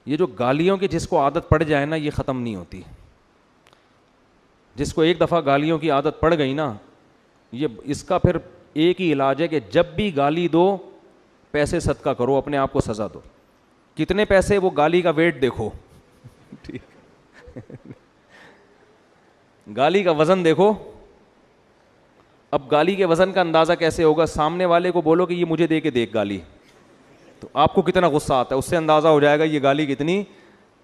یہ جو گالیوں کی جس کو عادت پڑ جائے نا یہ ختم نہیں ہوتی. جس کو ایک دفعہ گالیوں کی عادت پڑ گئی نا, یہ اس کا پھر ایک ہی علاج ہے کہ جب بھی گالی دو پیسے صدقہ کرو, اپنے آپ کو سزا دو. کتنے پیسے, وہ گالی کا ویٹ دیکھو, گالی کا وزن دیکھو. اب گالی کے وزن کا اندازہ کیسے ہوگا؟ سامنے والے کو بولو کہ یہ مجھے دے کے دیکھ گالی, تو آپ کو کتنا غصہ آتا ہے, اس سے اندازہ ہو جائے گا یہ گالی کتنی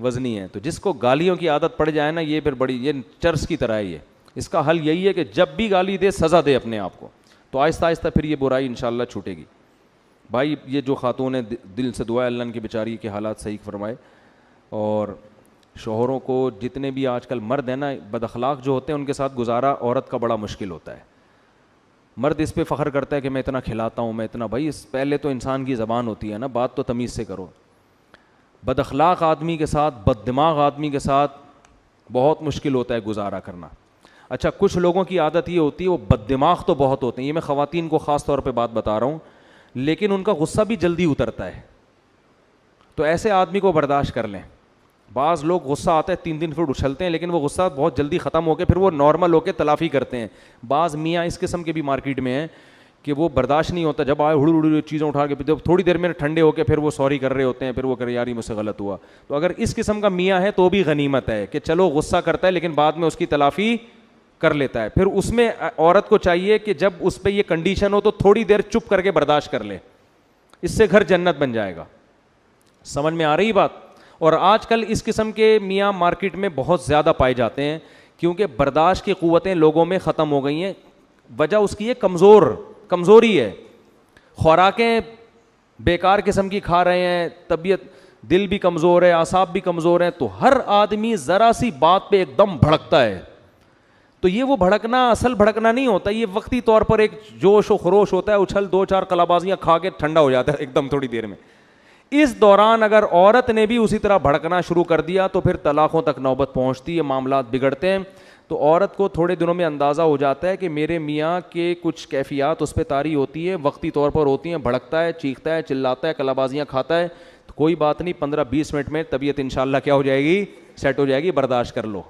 وزنی ہے. تو جس کو گالیوں کی عادت پڑ جائے نا یہ پھر بڑی, یہ چرس کی طرح ہے. یہ اس کا حل یہی ہے کہ جب بھی گالی دے سزا دے اپنے آپ کو, تو آہستہ آہستہ پھر یہ برائی انشاءاللہ چھوٹے گی. بھائی یہ جو خاتون ہے دل سے دعا ہے اللہ ان کی بیچاری کے حالات صحیح فرمائے. اور شوہروں کو, جتنے بھی آج کل مرد ہیں نا بد اخلاق جو ہوتے ہیں, ان کے ساتھ گزارا عورت کا بڑا مشکل ہوتا ہے. مرد اس پہ فخر کرتا ہے کہ میں اتنا کھلاتا ہوں, میں اتنا, بھائی پہلے تو انسان کی زبان ہوتی ہے نا, بات تو تمیز سے کرو. بد اخلاق آدمی کے ساتھ, بد دماغ آدمی کے ساتھ بہت مشکل ہوتا ہے گزارا کرنا. اچھا کچھ لوگوں کی عادت یہ ہوتی ہے, وہ بد دماغ تو بہت ہوتے ہیں, یہ میں خواتین کو خاص طور پہ بات بتا رہا ہوں, لیکن ان کا غصہ بھی جلدی اترتا ہے. تو ایسے آدمی کو برداشت کر لیں. بعض لوگ غصہ آتا ہے 3 دن پھر اچھلتے ہیں, لیکن وہ غصہ بہت جلدی ختم ہو کے پھر وہ نارمل ہو کے تلافی کرتے ہیں. بعض میاں اس قسم کے بھی مارکیٹ میں ہیں کہ وہ برداشت نہیں ہوتا, جب آئے ہڑ ہڑ چیزیں اٹھا کے, جب تھوڑی دیر میں ٹھنڈے ہو کے پھر وہ سوری کر رہے ہوتے ہیں, پھر وہ کرے یار یہ مجھ سے غلط ہوا. تو اگر اس قسم کا میاں ہے تو بھی غنیمت ہے کہ چلو غصہ کرتا ہے لیکن بعد میں اس کی تلافی کر لیتا ہے. پھر اس میں عورت کو چاہیے کہ جب اس پہ یہ کنڈیشن ہو تو تھوڑی دیر چپ کر کے برداشت کر لے, اس سے گھر جنت بن جائے گا. سمجھ میں آ رہی بات؟ اور آج کل اس قسم کے میاں مارکیٹ میں بہت زیادہ پائے جاتے ہیں کیونکہ برداشت کی قوتیں لوگوں میں ختم ہو گئی ہیں. وجہ اس کی ہے کمزوری ہے. خوراکیں بیکار قسم کی کھا رہے ہیں, طبیعت, دل بھی کمزور ہے, اعصاب بھی کمزور ہیں, تو ہر آدمی ذرا سی بات پہ ایک دم بھڑکتا ہے. تو یہ وہ بھڑکنا اصل بھڑکنا نہیں ہوتا, یہ وقتی طور پر ایک جوش و خروش ہوتا ہے, اچھل 2-4 کلابازیاں کھا کے ٹھنڈا ہو جاتا ہے ایک دم تھوڑی دیر میں. اس دوران اگر عورت نے بھی اسی طرح بھڑکنا شروع کر دیا تو پھر طلاقوں تک نوبت پہنچتی ہے, معاملات بگڑتے ہیں. تو عورت کو تھوڑے دنوں میں اندازہ ہو جاتا ہے کہ میرے میاں کے کچھ کیفیات اس پہ طاری ہوتی ہیں, وقتی طور پر ہوتی ہیں, بھڑکتا ہے, چیختا ہے, چلاتا ہے, کلابازیاں کھاتا ہے. تو کوئی بات نہیں, 15-20 منٹ میں طبیعت انشاءاللہ کیا ہو جائے گی, سیٹ ہو جائے گی, برداشت کر لو.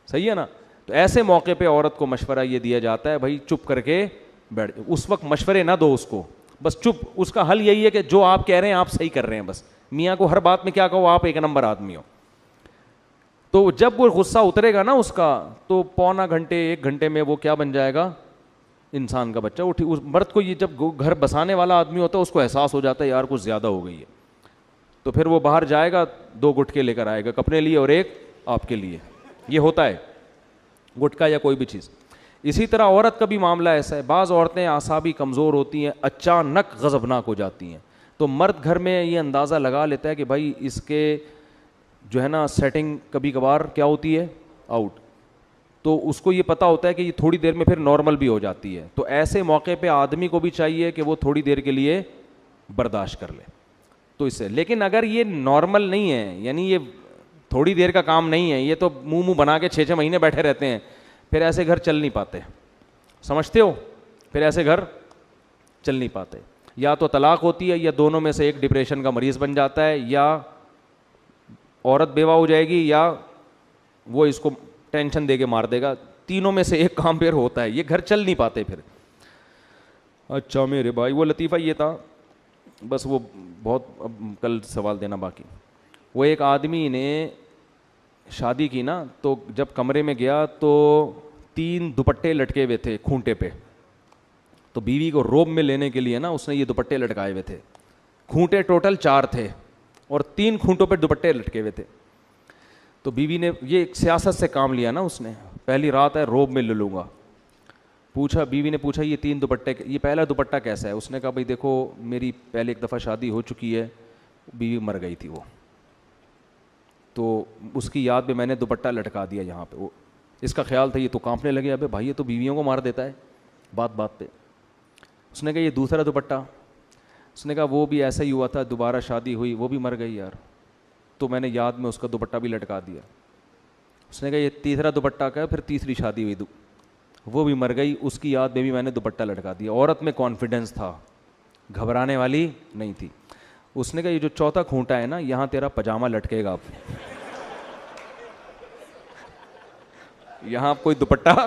صحیح ہے نا؟ تو ایسے موقع پہ عورت کو مشورہ یہ دیا جاتا ہے بھائی چپ کر کے بیٹھ, اس وقت مشورے نہ دو اس کو, بس چپ. اس کا حل یہی ہے کہ جو آپ کہہ رہے ہیں آپ صحیح کر رہے ہیں, بس میاں کو ہر بات میں کیا کہو, آپ ایک نمبر آدمی ہو. تو جب وہ غصہ اترے گا نا اس کا, تو پونا گھنٹے 1 گھنٹے میں وہ کیا بن جائے گا, انسان کا بچہ. اس مرد کو یہ جب گھر بسانے والا آدمی ہوتا ہے اس کو احساس ہو جاتا ہے یار کچھ زیادہ ہو گئی ہے, تو پھر وہ باہر جائے گا, 2 گٹکے لے کر آئے گا اپنے لیے اور ایک آپ کے لیے. یہ ہوتا ہے گٹکا یا کوئی بھی چیز. اسی طرح عورت کا بھی معاملہ ایسا ہے, بعض عورتیں اعصابی کمزور ہوتی ہیں, اچانک غضبناک ہو جاتی ہیں. تو مرد گھر میں یہ اندازہ لگا لیتا ہے کہ بھائی اس کے جو ہے نا سیٹنگ کبھی کبھار کیا ہوتی ہے, آؤٹ. تو اس کو یہ پتہ ہوتا ہے کہ یہ تھوڑی دیر میں پھر نارمل بھی ہو جاتی ہے. تو ایسے موقع پہ آدمی کو بھی چاہیے کہ وہ تھوڑی دیر کے لیے برداشت کر لے. تو اس سے, لیکن اگر یہ نارمل نہیں ہے, یعنی یہ تھوڑی دیر کا کام نہیں ہے, یہ تو منہ بنا کے 6-6 مہینے بیٹھے رہتے ہیں, پھر ایسے گھر چل نہیں پاتے. سمجھتے ہو؟ پھر ایسے گھر چل نہیں پاتے. یا تو طلاق ہوتی ہے, یا دونوں میں سے ایک ڈپریشن کا مریض بن جاتا ہے, یا عورت بیوہ ہو جائے گی, یا وہ اس کو ٹینشن دے کے مار دے گا. تینوں میں سے ایک کام پھر ہوتا ہے, یہ گھر چل نہیں پاتے پھر. اچھا میرے بھائی, وہ لطیفہ یہ تھا, بس وہ بہت, اب کل سوال دینا باقی. وہ ایک آدمی نے شادی کی نا, تو جب کمرے میں گیا تو 3 دوپٹے لٹکے ہوئے تھے کھونٹے پہ. تو بیوی کو روب میں لینے کے لیے نا اس نے یہ دوپٹے لٹکائے ہوئے تھے. کھونٹے ٹوٹل 4 تھے اور 3 کھونٹوں پہ دوپٹے لٹکے ہوئے تھے. تو بیوی نے یہ ایک سیاست سے کام لیا نا, اس نے پہلی رات ہے روب میں لے لوں گا. پوچھا, بیوی نے پوچھا یہ 3 دوپٹے, یہ پہلا دوپٹہ کیسا ہے؟ اس نے کہا بھائی دیکھو میری پہلے ایک دفعہ شادی ہو چکی ہے, بیوی مر گئی تھی وہ, تو اس کی یاد میں نے دوپٹہ لٹکا دیا یہاں پہ. وہ اس کا خیال تھا, یہ تو کانپنے لگے, ابے بھائی یہ تو بیویوں کو مار دیتا ہے بات بات پہ. اس نے کہا یہ دوسرا دوپٹہ؟ اس نے کہا وہ بھی ایسا ہی ہوا تھا, دوبارہ شادی ہوئی, وہ بھی مر گئی یار, تو میں نے یاد میں اس کا دوپٹہ بھی لٹکا دیا. اس نے کہا یہ تیسرا دوپٹہ کا ہے, پھر تیسری شادی ہوئی, وہ بھی مر گئی, اس کی یاد میں بھی میں نے دوپٹہ لٹکا دیا. عورت میں کانفیڈنس تھا, گھبرانے والی نہیں تھی. اس نے کہا یہ جو چوتھا کھونٹا ہے نا یہاں تیرا پجامہ لٹکے گا اب, یہاں کوئی دوپٹہ